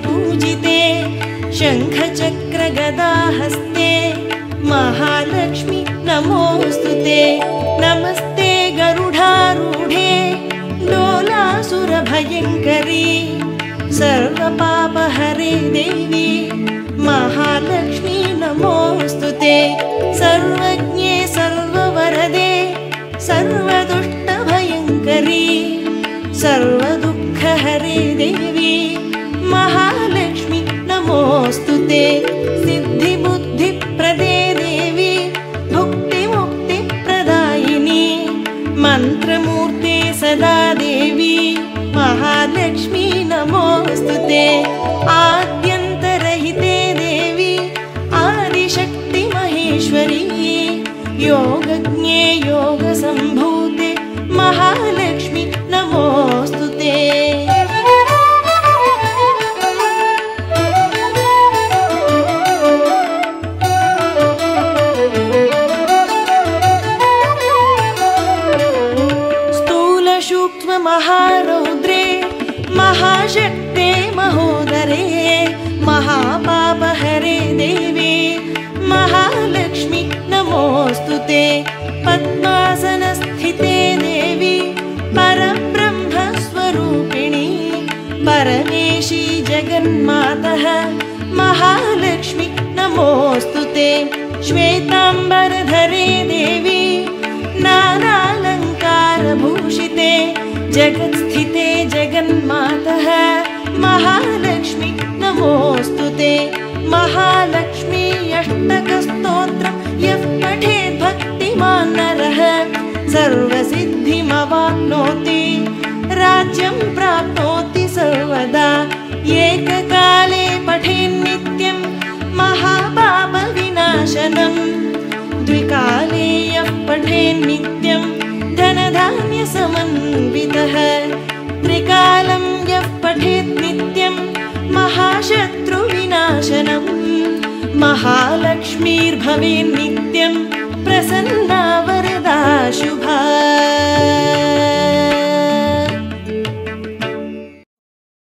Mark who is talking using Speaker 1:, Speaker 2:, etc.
Speaker 1: पूजिते शङ्खचक्रगदाहस्ते महालक्ष्मी नमोऽस्तुते नमस्ते गरुडारूढे डोलासुरभयङ्करी सर्वपापहरे देवी महालक्ष्मी नमोऽस्तुते सर्वज्ञे सर्ववरदे सर्वदुष्टभयङ्करी सर्वदुःखहरे देवी महालक्ष्मी नमोऽस्तुते सिद्धिबुद्धिप्रदे देवी भुक्तिमुक्तिप्रदायिनी मन्त्रमूर्ते सदा देवी महालक्ष्मी नमोऽस्तुते आद्यन्तरहिते देवी आदिशक्ति महेश्वरी योगज्ञे योगसम्भूते महालक्ष्मी नमोऽस्तुते महारौद्रे महाशक्ते महोदरे महापापहरे देवी महालक्ष्मी नमोऽस्तुते पद्मासनस्थिते देवी परब्रह्मस्वरूपिणी परमेशी जगन्मातः महालक्ष्मी नमोऽस्तुते श्वेताम्बरधरे देवी नानालङ्कारभूषिते जगत्स्थिते जगन्मातः महालक्ष्मी नमोऽस्तुते महालक्ष्मी अष्टकस्तोत्रं यः पठेत् भक्तिमान् नरः सर्वसिद्धिमवाप्नोति राज्यं प्राप्नोति सर्वदा एककाले पठेन्नित्यं महापापविनाशनम् द्विकाले यः पठेन्नित्यं धनधान्यसमन्वितः त्रिकालं यः पठेत् नित्यं महाशत्रुविनाशनम् महालक्ष्मीर्भवेन्नित्यं प्रसन्ना वरदा शुभा।